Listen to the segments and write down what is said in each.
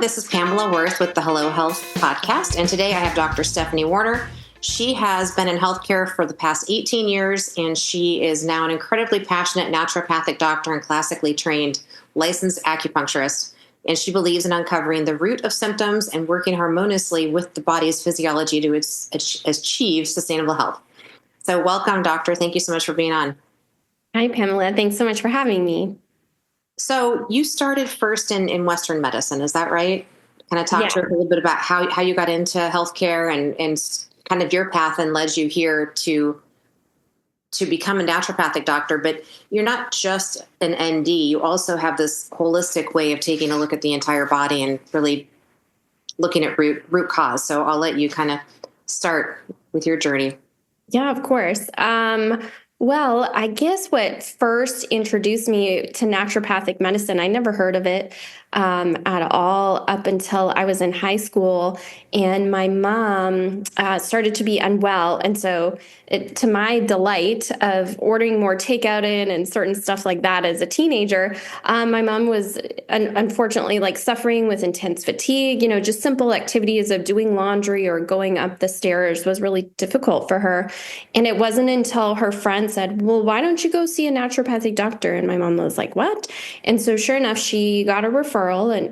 this is Pamela Worth with the Hello Health podcast, and today I have Dr. Stephanie Warner. She has been in healthcare for the past 18 years, and she is now an incredibly passionate naturopathic doctor and classically trained licensed acupuncturist. And she believes in uncovering the root of symptoms and working harmoniously with the body's physiology to achieve sustainable health. So welcome, doctor. Thank you so much for being on. Hi, Pamela. Thanks so much for having me. So you started first in Western medicine, is that right? Kind of talk to us a little bit about how you got into healthcare and kind of your path and led you here to become a naturopathic doctor. But you're not just an ND. You also have this holistic way of taking a look at the entire body and really looking at root cause. So I'll let you kind of start with your journey. Yeah, of course. Well, I guess what first introduced me to naturopathic medicine, I never heard of it at all up until I was in high school, and my mom started to be unwell. And so to my delight of ordering more takeout in and certain stuff like that as a teenager, my mom was unfortunately suffering with intense fatigue. Just simple activities of doing laundry or going up the stairs was really difficult for her. And it wasn't until her friend said, well, why don't you go see a naturopathic doctor? And my mom was like, what? And so sure enough, she got a referral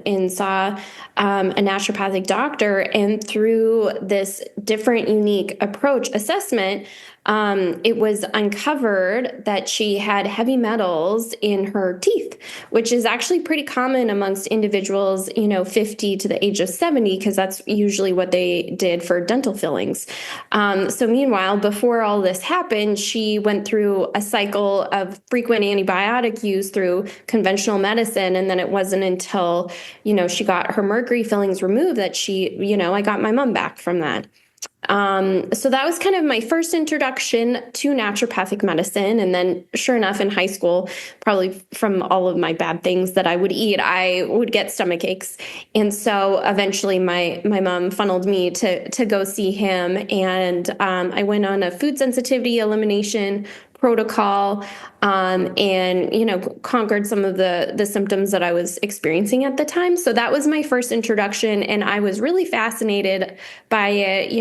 and saw a naturopathic doctor. And through this different, unique approach assessment, it was uncovered that she had heavy metals in her teeth, which is actually pretty common amongst individuals, 50 to the age of 70, because that's usually what they did for dental fillings. So meanwhile, before all this happened, she went through a cycle of frequent antibiotic use through conventional medicine. And then it wasn't until, she got her mercury fillings removed that I got my mom back from that. So that was kind of my first introduction to naturopathic medicine. And then sure enough, in high school, probably from all of my bad things that I would eat, I would get stomach aches. And so eventually my mom funneled me to go see him. And I went on a food sensitivity elimination protocol, and, conquered some of the symptoms that I was experiencing at the time. So that was my first introduction, and I was really fascinated by it.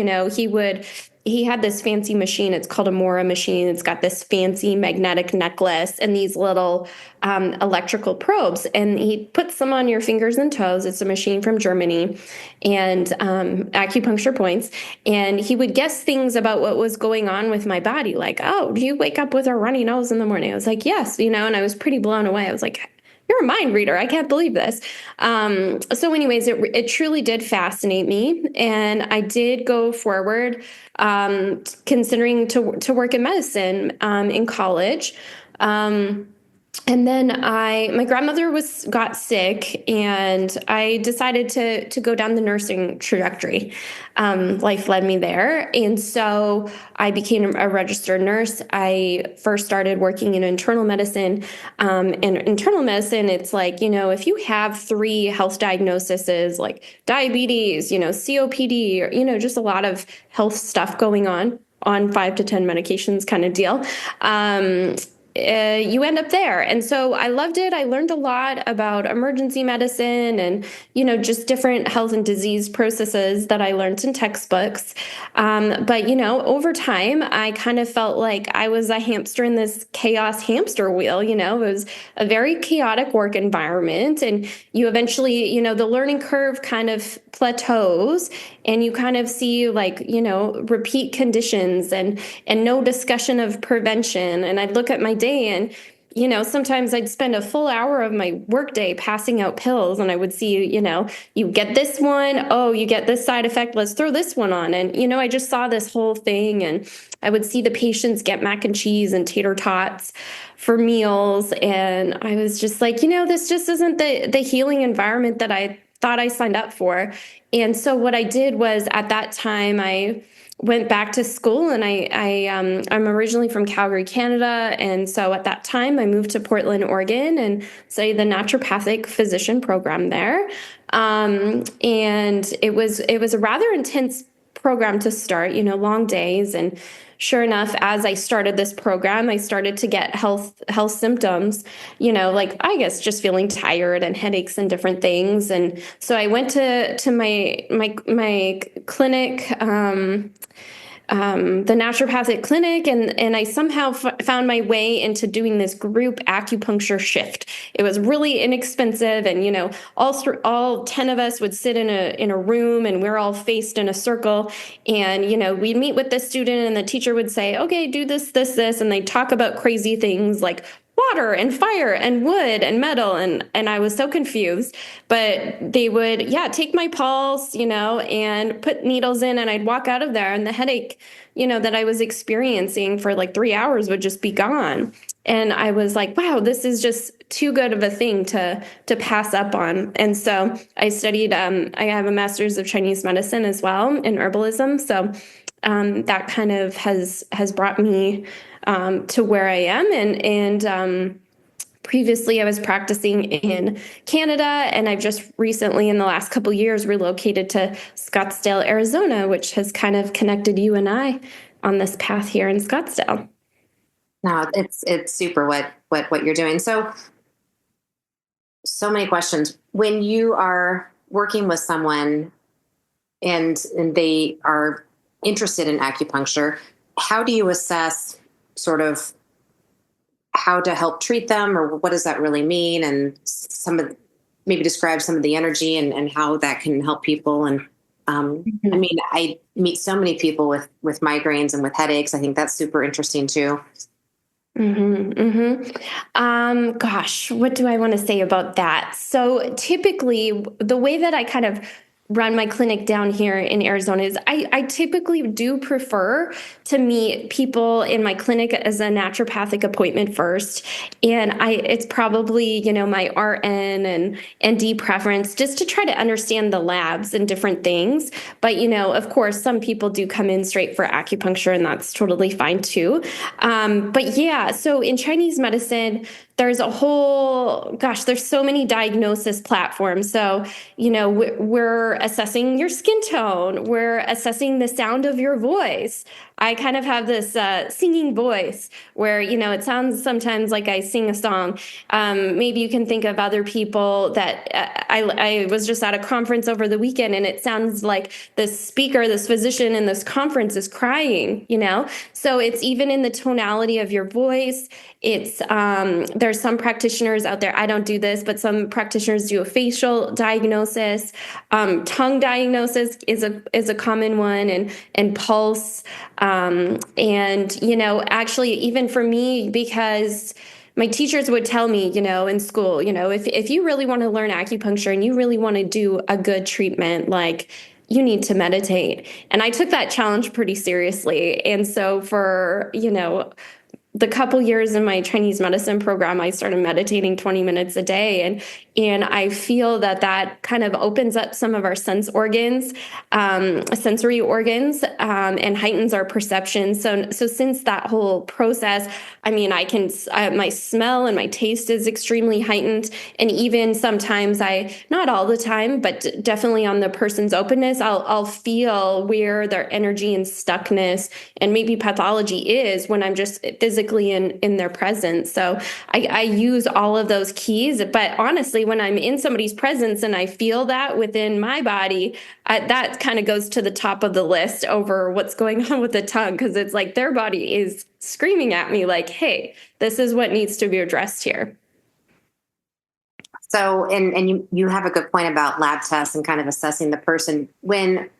He had this fancy machine. It's called a Mora machine. It's got this fancy magnetic necklace and these little electrical probes. And he puts them on your fingers and toes. It's a machine from Germany, and acupuncture points. And he would guess things about what was going on with my body. Like, oh, do you wake up with a runny nose in the morning? I was like, yes, and I was pretty blown away. I was like, you're a mind reader. I can't believe this. So anyways, it truly did fascinate me. And I did go forward considering to work in medicine in college. And then my grandmother got sick, and I decided to go down the nursing trajectory. Life led me there. And so I became a registered nurse. I first started working in internal medicine. And internal medicine, it's if you have 3 health diagnoses like diabetes, COPD, or, just a lot of health stuff going on 5 to 10 medications kind of deal. You end up there. And so I loved it. I learned a lot about emergency medicine and, just different health and disease processes that I learned in textbooks. But, over time, I kind of felt like I was a hamster in this chaos hamster wheel. It was a very chaotic work environment. And you eventually, the learning curve kind of plateaus, and you kind of see repeat conditions and no discussion of prevention. And I'd look at my day, and sometimes I'd spend a full hour of my workday passing out pills, and I would see, you get this one, oh, you get this side effect, let's throw this one on. And, I just saw this whole thing, and I would see the patients get mac and cheese and tater tots for meals. And I was just like, this just isn't the healing environment that I thought I signed up for. And so what I did was, at that time, I went back to school, and I'm originally from Calgary, Canada. And so at that time I moved to Portland, Oregon, and studied the naturopathic physician program there. And it was a rather intense program to start, long days and sure enough, as I started this program, I started to get health symptoms, like I guess just feeling tired and headaches and different things. And so I went to my clinic, the naturopathic clinic, and I somehow found my way into doing this group acupuncture shift. It was really inexpensive, and all 10 of us would sit in a room, and we're all faced in a circle, and we'd meet with the student, and the teacher would say, "Okay, do this," and they'd talk about crazy things like water and fire and wood and metal, and I was so confused. But they would, take my pulse, and put needles in, and I'd walk out of there, and the headache, that I was experiencing for like 3 hours would just be gone. And I was like, wow, this is just too good of a thing to pass up on. And so I studied. I have a master's of Chinese medicine as well in herbalism. So that kind of has brought me to where I am. And previously I was practicing in Canada, and I've just recently in the last couple of years relocated to Scottsdale, Arizona, which has kind of connected you and I on this path here in Scottsdale. No, it's super what you're doing. So many questions. When you are working with someone and they are interested in acupuncture, how do you assess sort of how to help treat them, or what does that really mean? And maybe describe some of the energy and how that can help people. And I mean, I meet so many people with migraines and with headaches. I think that's super interesting too. Gosh, what do I want to say about that? So typically, the way that I kind of run my clinic down here in Arizona is I typically do prefer to meet people in my clinic as a naturopathic appointment first. And it's probably, my RN and ND preference, just to try to understand the labs and different things. But, of course, some people do come in straight for acupuncture, and that's totally fine too. But yeah, so in Chinese medicine, there's there's so many diagnosis platforms. So, we're assessing your skin tone. We're assessing the sound of your voice. I kind of have this singing voice where, it sounds sometimes like I sing a song. Maybe you can think of other people that I was just at a conference over the weekend, and it sounds like this speaker, this physician in this conference is crying, So it's even in the tonality of your voice. It's there's some practitioners out there. I don't do this, but some practitioners do a facial diagnosis. Tongue diagnosis is a common one, and pulse. Actually, even for me, because my teachers would tell me, in school, if you really want to learn acupuncture and you really want to do a good treatment, like, you need to meditate. And I took that challenge pretty seriously. And so for, the couple years in my Chinese medicine program, I started meditating 20 minutes a day. And I feel that kind of opens up some of our sensory organs, and heightens our perception. So since that whole process, I mean, my smell and my taste is extremely heightened. And even sometimes not all the time, but definitely on the person's openness, I'll feel where their energy and stuckness and maybe pathology is when I'm just physically in their presence. So I use all of those keys. But honestly, when I'm in somebody's presence and I feel that within my body, that kind of goes to the top of the list over what's going on with the tongue, because it's like their body is screaming at me like, hey, this is what needs to be addressed here. So, and you have a good point about lab tests and kind of assessing the person. When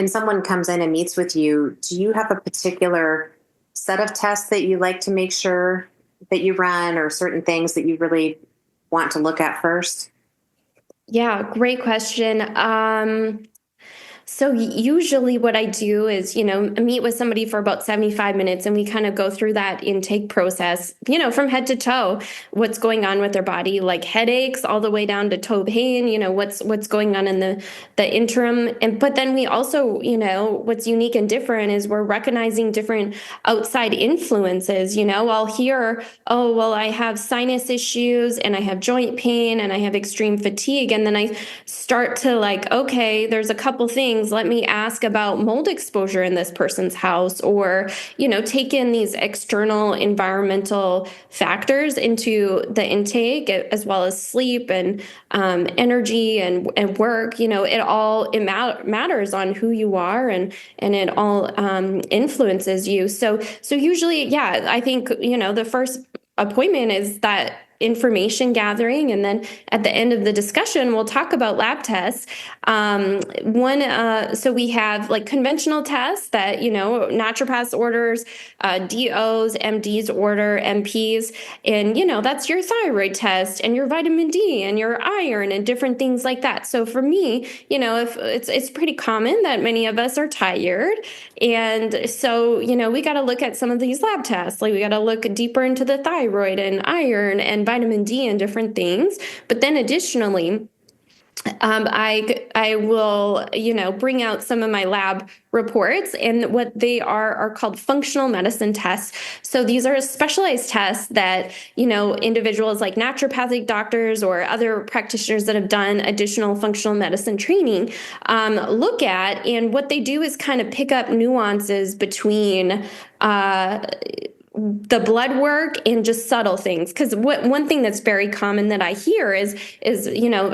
someone comes in and meets with you, do you have a particular set of tests that you like to make sure that you run, or certain things that you really want to look at first? Yeah, great question. So usually what I do is, meet with somebody for about 75 minutes, and we kind of go through that intake process, from head to toe, what's going on with their body, like headaches all the way down to toe pain, what's going on in the interim. But then we also, what's unique and different is we're recognizing different outside influences. I'll hear, oh, well, I have sinus issues, and I have joint pain, and I have extreme fatigue. And then I start to like, okay, there's a couple things things. Let me ask about mold exposure in this person's house, or, take in these external environmental factors into the intake, as well as sleep and energy and work. It matters on who you are, and it all influences you. So usually, yeah, I think, the first appointment is that information gathering, and then at the end of the discussion we'll talk about lab tests. So we have like conventional tests that naturopaths orders, DOs, MDs order, MPs, and that's your thyroid test and your vitamin D and your iron and different things like that. So for me, if it's pretty common that many of us are tired, and so we got to look at some of these lab tests. Like we got to look deeper into the thyroid and iron and vitamin D and different things. But then additionally, I will, bring out some of my lab reports, and what they are called functional medicine tests. So these are specialized tests that, individuals like naturopathic doctors or other practitioners that have done additional functional medicine training look at. And what they do is kind of pick up nuances between the blood work and just subtle things. Because one thing that's very common that I hear is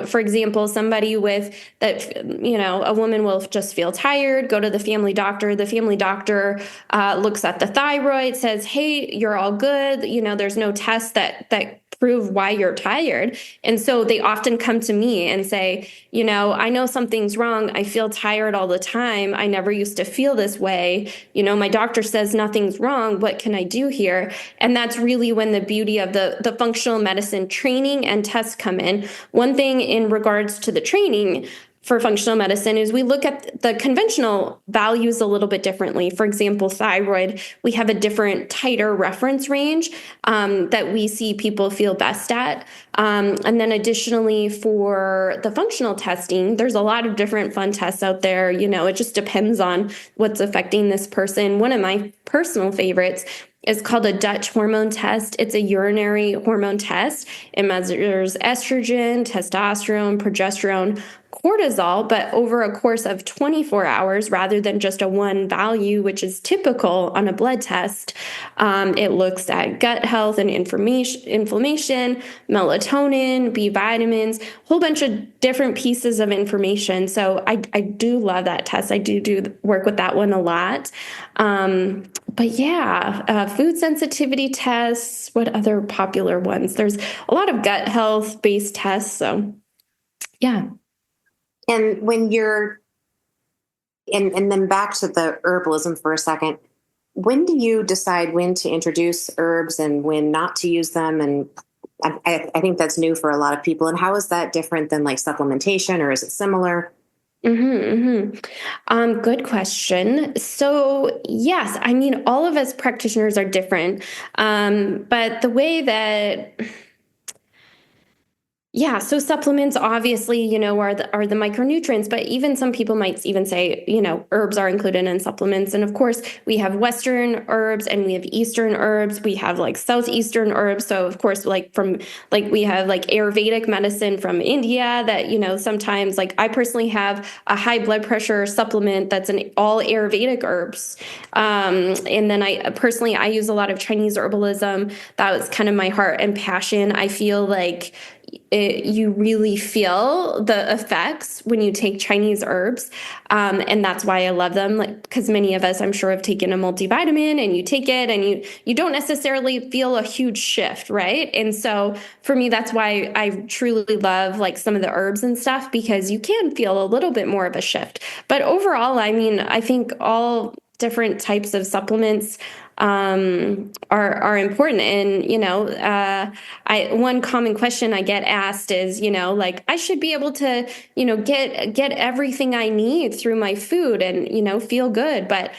for example, somebody with that, a woman will just feel tired, go to the family doctor. The family doctor looks at the thyroid, says, hey, you're all good. There's no tests that prove why you're tired. And so they often come to me and say, I know something's wrong. I feel tired all the time. I never used to feel this way. My doctor says nothing's wrong. What can I do here? And that's really when the beauty of the functional medicine training and tests come in. One thing in regards to the training for functional medicine is we look at the conventional values a little bit differently. For example, thyroid, we have a different, tighter reference range that we see people feel best at. And then additionally, for the functional testing, there's a lot of different fun tests out there. It just depends on what's affecting this person. One of my personal favorites is called a Dutch hormone test. It's a urinary hormone test. It measures estrogen, testosterone, progesterone, cortisol, but over a course of 24 hours rather than just a one value, which is typical on a blood test. It looks at gut health and inflammation, melatonin, B vitamins, a whole bunch of different pieces of information. So I do love that test. I do work with that one a lot. But yeah, food sensitivity tests. What other popular ones? There's a lot of gut health based tests. So yeah. And when you're, and then back to the herbalism for a second, when do you decide when to introduce herbs and when not to use them? And I think that's new for a lot of people. And how is that different than like supplementation, or is it similar? Good question. So yes, I mean, all of us practitioners are different. But the way that yeah, so supplements obviously, are the micronutrients, but even some people might even say, herbs are included in supplements. And of course, we have Western herbs and we have Eastern herbs. We have like Southeastern herbs. So of course, we have like Ayurvedic medicine from India that, sometimes like I personally have a high blood pressure supplement that's an all Ayurvedic herbs. And then I use a lot of Chinese herbalism. That was kind of my heart and passion. I feel like you really feel the effects when you take Chinese herbs. And that's why I love them. Because many of us, I'm sure, have taken a multivitamin and you take it and you don't necessarily feel a huge shift. Right. And so for me, that's why I truly love like some of the herbs and stuff, because you can feel a little bit more of a shift. But overall, I mean, I think all different types of supplements are important. And, one common question I get asked is, I should be able to, get everything I need through my food and, feel good. But,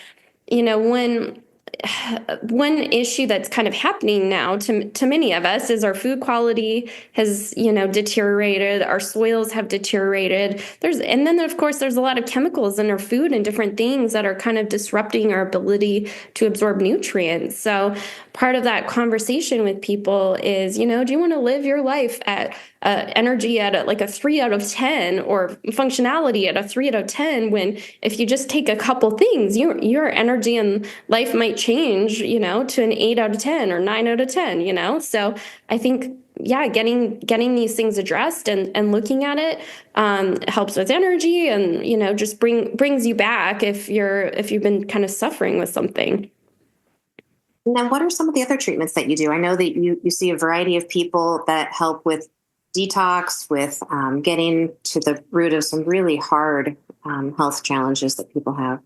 one issue that's kind of happening now to many of us is our food quality has, deteriorated. Our soils have deteriorated. And then of course there's a lot of chemicals in our food and different things that are kind of disrupting our ability to absorb nutrients. So part of that conversation with people is, do you want to live your life at energy at like a 3 out of 10 or functionality at a 3 out of 10, when if you just take a couple things, your energy and life might change, to an 8 out of 10 or 9 out of 10, So I think, yeah, getting these things addressed and looking at it helps with energy, and just brings you back if you've been kind of suffering with something. And then what are some of the other treatments that you do? I know that you see a variety of people that help with detox, with getting to the root of some really hard health challenges that people have.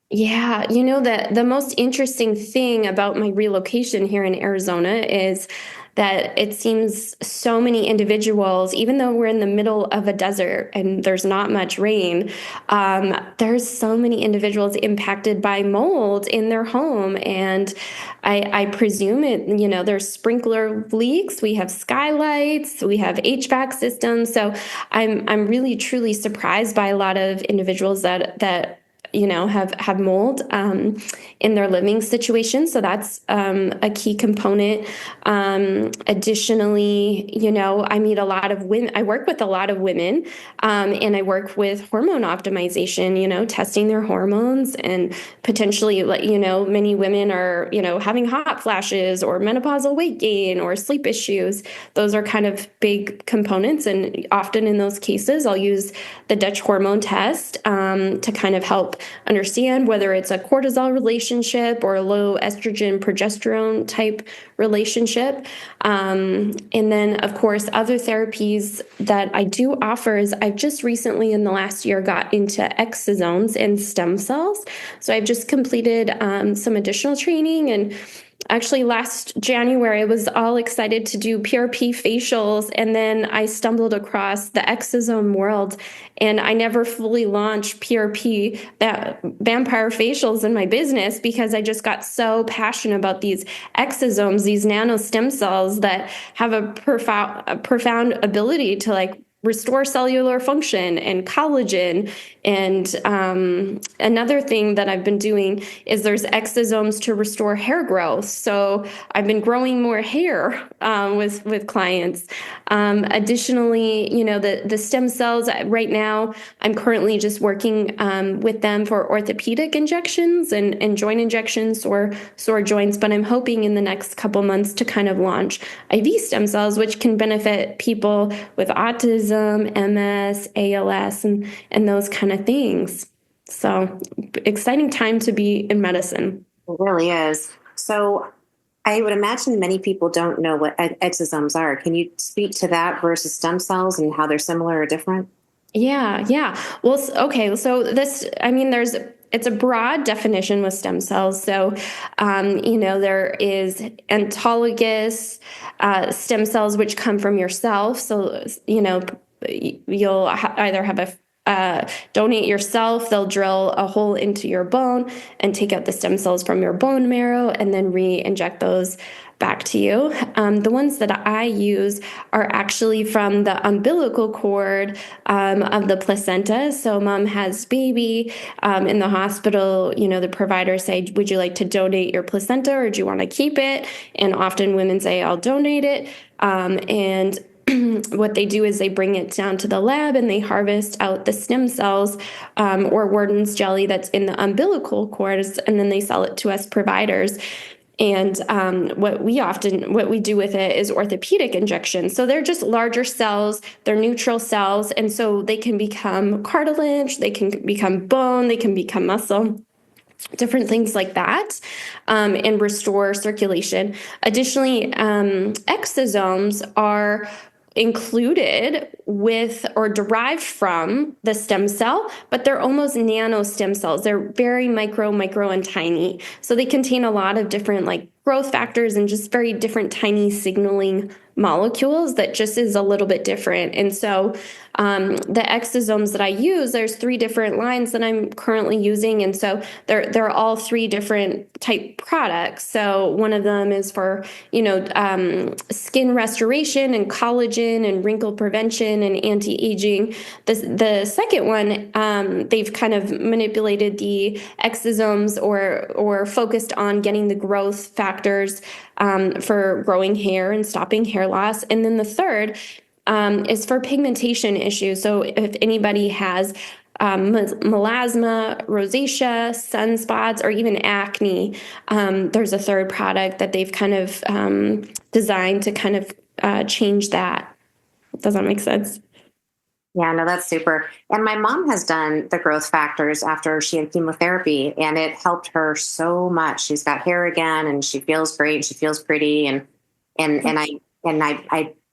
Yeah, the most interesting thing about my relocation here in Arizona is that it seems so many individuals, even though we're in the middle of a desert and there's not much rain, there's so many individuals impacted by mold in their home. And I presume there's sprinkler leaks, we have skylights, we have HVAC systems. So I'm really truly surprised by a lot of individuals that have mold in their living situation. So that's a key component. Additionally, I meet a lot of women. I work with a lot of women, and I work with hormone optimization, testing their hormones, and potentially, many women are, having hot flashes or menopausal weight gain or sleep issues. Those are kind of big components. And often in those cases, I'll use the Dutch hormone test to kind of help understand whether it's a cortisol relationship or a low estrogen progesterone type relationship. And then, of course, other therapies that I do offer is I've just recently in the last year got into exosomes and stem cells. So I've just completed some additional training, and actually last January, I was all excited to do PRP facials, and then I stumbled across the exosome world, and I never fully launched PRP, vampire facials, in my business because I just got so passionate about these exosomes, these nano stem cells that have a profound ability to restore cellular function and collagen. And another thing that I've been doing is there's exosomes to restore hair growth. So I've been growing more hair with clients. Additionally, the stem cells right now, I'm currently just working with them for orthopedic injections and joint injections or sore joints. But I'm hoping in the next couple months to kind of launch IV stem cells, which can benefit people with autism, MS, ALS, and those kind of things. So exciting time to be in medicine. It really is. So I would imagine many people don't know what exosomes are. Can you speak to that versus stem cells and how they're similar or different? Yeah. Well, okay. So it's a broad definition with stem cells. So, there is autologous stem cells, which come from yourself. So, you'll either have donate yourself. They'll drill a hole into your bone and take out the stem cells from your bone marrow and then re-inject those back to you. The ones that I use are actually from the umbilical cord of the placenta. So mom has baby in the hospital, the providers say, would you like to donate your placenta or do you want to keep it? And often women say, I'll donate it. And what they do is they bring it down to the lab and they harvest out the stem cells or Warden's jelly that's in the umbilical cords, and then they sell it to us providers. And what we do with it is orthopedic injections. So they're just larger cells, they're neutral cells, and so they can become cartilage, they can become bone, they can become muscle, different things like that, and restore circulation. Additionally, exosomes are included with or derived from the stem cell, but they're almost nano stem cells. They're very micro, and tiny. So they contain a lot of different growth factors and just very different tiny signaling molecules that just is a little bit different. And so the exosomes that I use, there's 3 different lines that I'm currently using. And so they're all 3 different type products. So one of them is for, skin restoration and collagen and wrinkle prevention and anti-aging. The second one, they've kind of manipulated the exosomes or focused on getting the growth factor factors for growing hair and stopping hair loss. And then the third is for pigmentation issues. So if anybody has melasma, rosacea, sunspots, or even acne, there's a third product that they've kind of designed to kind of change that. Does that make sense? Yeah, no, that's super. And my mom has done the growth factors after she had chemotherapy, and it helped her so much. She's got hair again, and she feels great. She feels pretty, and I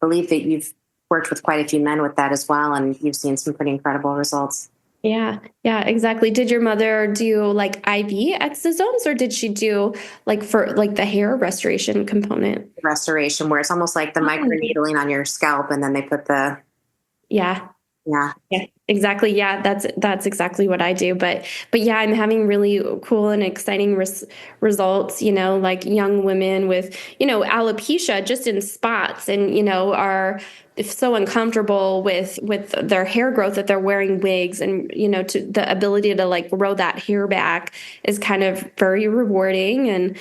believe that you've worked with quite a few men with that as well, and you've seen some pretty incredible results. Yeah, exactly. Did your mother do like IV exosomes, or did she do like for like the hair restoration component? Restoration, where it's almost like the microneedling on your scalp, and then they put the Yeah. yeah. Yeah, exactly. Yeah, that's exactly what I do. But yeah, I'm having really cool and exciting results. Like young women with alopecia just in spots, and are so uncomfortable with their hair growth that they're wearing wigs, and to the ability to like grow that hair back is kind of very rewarding. And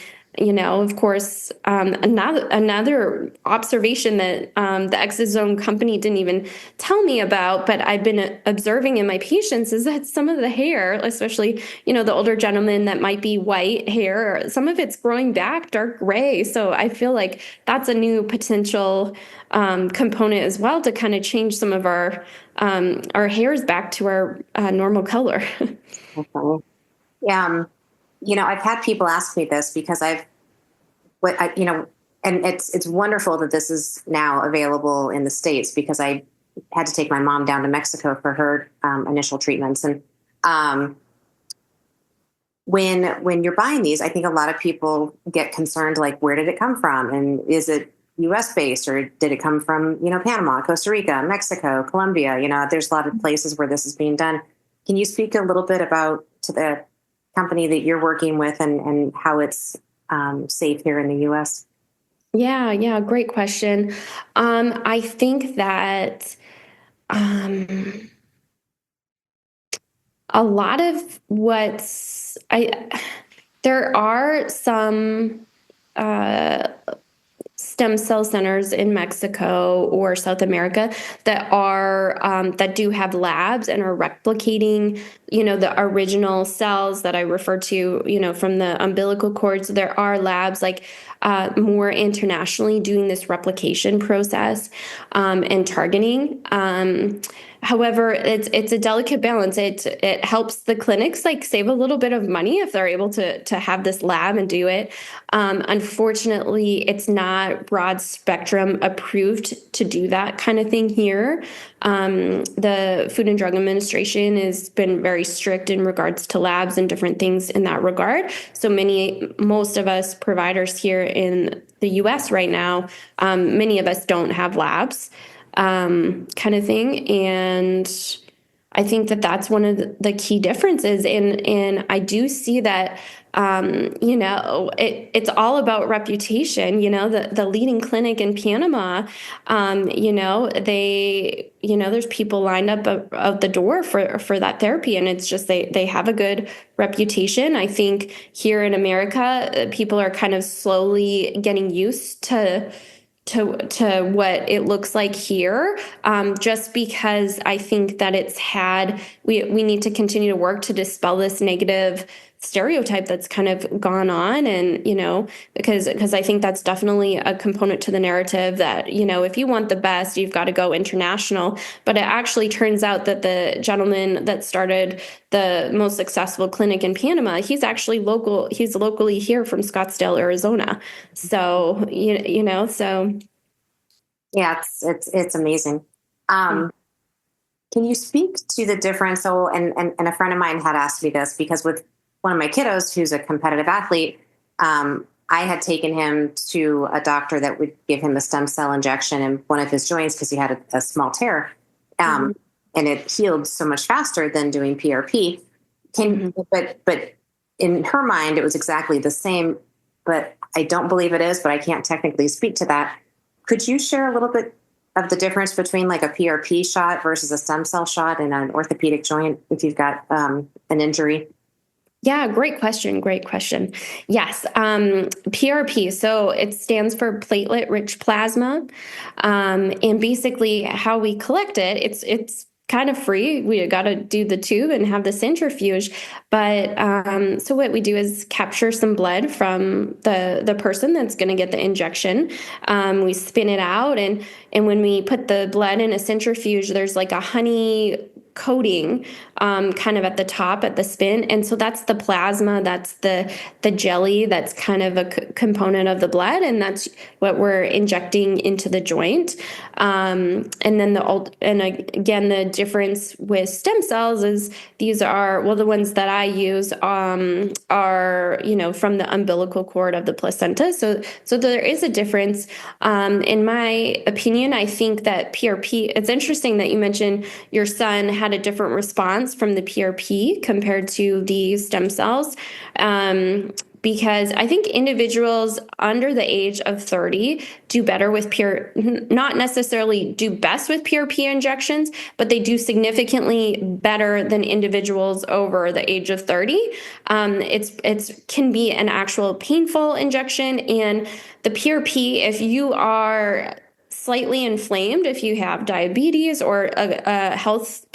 of course, another observation that the exosome company didn't even tell me about, but I've been observing in my patients, is that some of the hair, especially the older gentlemen that might be white hair, some of it's growing back dark gray. So I feel like that's a new potential component as well to kind of change some of our hairs back to our normal color. Okay. Yeah. I've had people ask me this because and it's wonderful that this is now available in the States, because I had to take my mom down to Mexico for her initial treatments. And when you're buying these, I think a lot of people get concerned, like, where did it come from? And is it US based, or did it come from, Panama, Costa Rica, Mexico, Colombia? There's a lot of places where this is being done. Can you speak a little bit about to the company that you're working with, and how it's safe here in the US? Yeah, great question. I think that a lot of there are some stem cell centers in Mexico or South America that do have labs and are replicating, the original cells that I referred to, from the umbilical cord. So there are labs like more internationally doing this replication process and targeting. However, it's a delicate balance. It helps the clinics like save a little bit of money if they're able to have this lab and do it. Unfortunately, it's not broad spectrum approved to do that kind of thing here. The Food and Drug Administration has been very strict in regards to labs and different things in that regard. So most of us providers here in the U.S. right now, many of us don't have labs. Kind of thing. And I think that that's one of the key differences. And I do see that, it's all about reputation. The leading clinic in Panama, there's people lined up out the door for that therapy. And it's just, they have a good reputation. I think here in America, people are kind of slowly getting used to what it looks like here, just because I think that we need to continue to work to dispel this negative stereotype that's kind of gone on. And, because I think that's definitely a component to the narrative that, if you want the best, you've got to go international. But it actually turns out that the gentleman that started the most successful clinic in Panama, he's locally here from Scottsdale, Arizona. So, so. Yeah, it's amazing. Can you speak to the difference? So, and a friend of mine had asked me this, because with one of my kiddos who's a competitive athlete, I had taken him to a doctor that would give him a stem cell injection in one of his joints because he had a small tear, and it healed so much faster than doing PRP. But in her mind, it was exactly the same. But I don't believe it is. But I can't technically speak to that. Could you share a little bit of the difference between like a PRP shot versus a stem cell shot in an orthopedic joint if you've got an injury? Yeah, great question. Great question. Yes, PRP. So it stands for platelet-rich plasma, and basically how we collect it. It's kind of free. We got to do the tube and have the centrifuge, but so what we do is capture some blood from the person that's going to get the injection. We spin it out, and when we put the blood in a centrifuge, there's like a honey coating kind of at the top at the spin, and so that's the plasma, that's the jelly, that's kind of a component of the blood, and that's what we're injecting into the joint. And then again, the difference with stem cells is these are, well, the ones that I use are from the umbilical cord of the placenta, so there is a difference. In my opinion, I think that PRP, it's interesting that you mentioned your son had a different response from the PRP compared to the stem cells. Because I think individuals under the age of 30 do better with not necessarily do best with PRP injections, but they do significantly better than individuals over the age of 30. It's can be an actual painful injection, and the PRP, if you are slightly inflamed, if you have diabetes or a health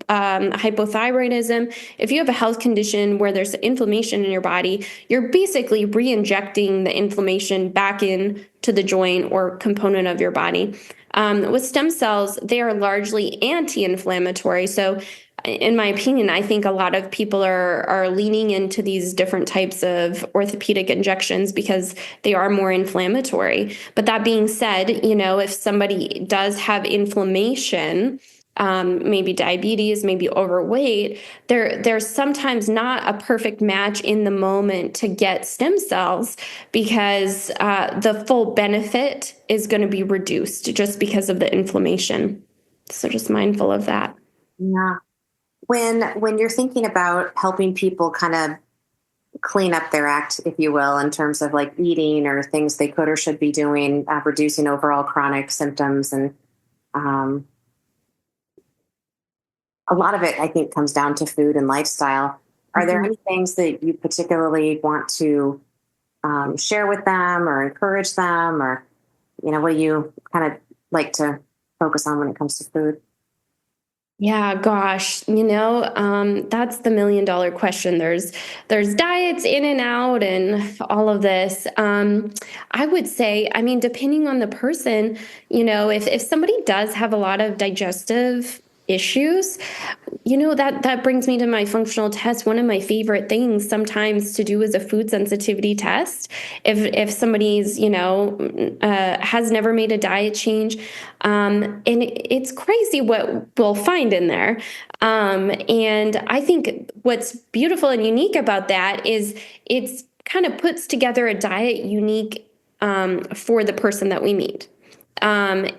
hypothyroidism, if you have a health condition where there's inflammation in your body, you're basically re-injecting the inflammation back in to the joint or component of your body. With stem cells, they are largely anti-inflammatory. So in my opinion, I think a lot of people are leaning into these different types of orthopedic injections because they are more inflammatory. But that being said, if somebody does have inflammation, maybe diabetes, maybe overweight, there's sometimes not a perfect match in the moment to get stem cells because the full benefit is going to be reduced just because of the inflammation. So just mindful of that. Yeah. When you're thinking about helping people kind of clean up their act, if you will, in terms of like eating or things they could or should be doing, reducing overall chronic symptoms, and a lot of it, I think, comes down to food and lifestyle. Are there any things that you particularly want to share with them or encourage them, or what do you kind of like to focus on when it comes to food? Yeah, gosh, that's the $1 million question. There's diets in and out and all of this. I would say, I mean, depending on the person, if somebody does have a lot of digestive issues, that brings me to my functional test. One of my favorite things sometimes to do is a food sensitivity test. If somebody's, has never made a diet change, and it's crazy what we'll find in there. And I think what's beautiful and unique about that is it's kind of puts together a diet unique for the person that we meet. And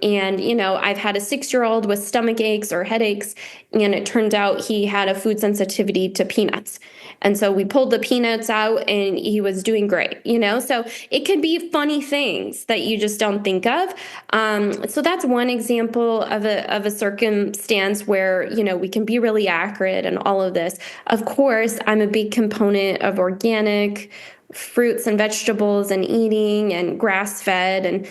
I've had a 6-year-old with stomach aches or headaches, and it turned out he had a food sensitivity to peanuts. And so we pulled the peanuts out and he was doing great, so it can be funny things that you just don't think of. So that's one example of a circumstance where, we can be really accurate and all of this. Of course, I'm a big component of organic fruits and vegetables and eating and grass fed and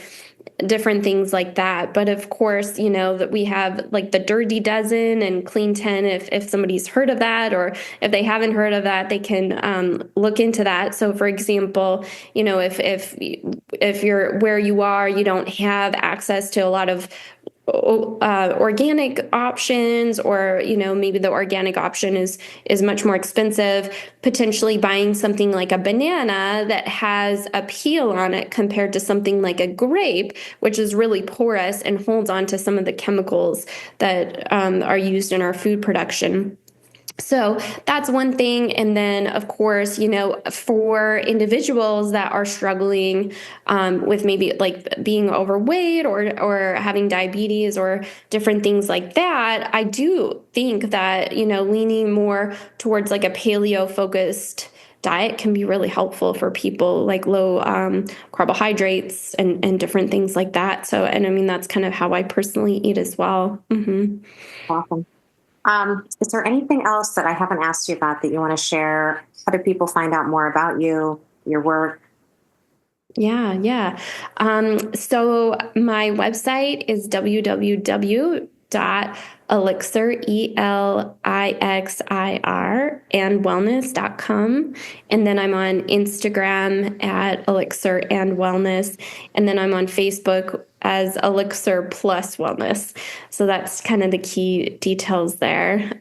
different things like that. But of course, that we have like the Dirty Dozen and Clean 10. If somebody's heard of that, or if they haven't heard of that, they can look into that. So for example, if you're where you are, you don't have access to a lot of organic options, or maybe the organic option is much more expensive, potentially buying something like a banana that has a peel on it compared to something like a grape, which is really porous and holds on to some of the chemicals that are used in our food production. So that's one thing. And then, of course, for individuals that are struggling with maybe like being overweight or having diabetes or different things like that, I do think that, leaning more towards like a paleo focused diet can be really helpful for people, like low carbohydrates and different things like that. So, and I mean, that's kind of how I personally eat as well. Awesome. Is there anything else that I haven't asked you about that you want to share how do people find out more about you, your work? Yeah. So my website is www.elixir, ELIXIR, and wellness.com. And then I'm on Instagram at Elixir and Wellness. And then I'm on Facebook as Elixir Plus Wellness. So that's kind of the key details there.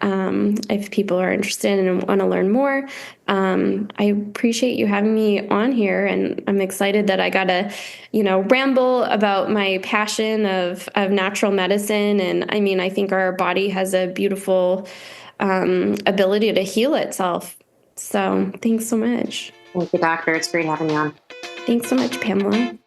If people are interested and want to learn more, I appreciate you having me on here, and I'm excited that I got to, ramble about my passion of natural medicine. And I mean, I think our body has a beautiful ability to heal itself. So thanks so much. Thank you, doctor. It's great having you on. Thanks so much, Pamela.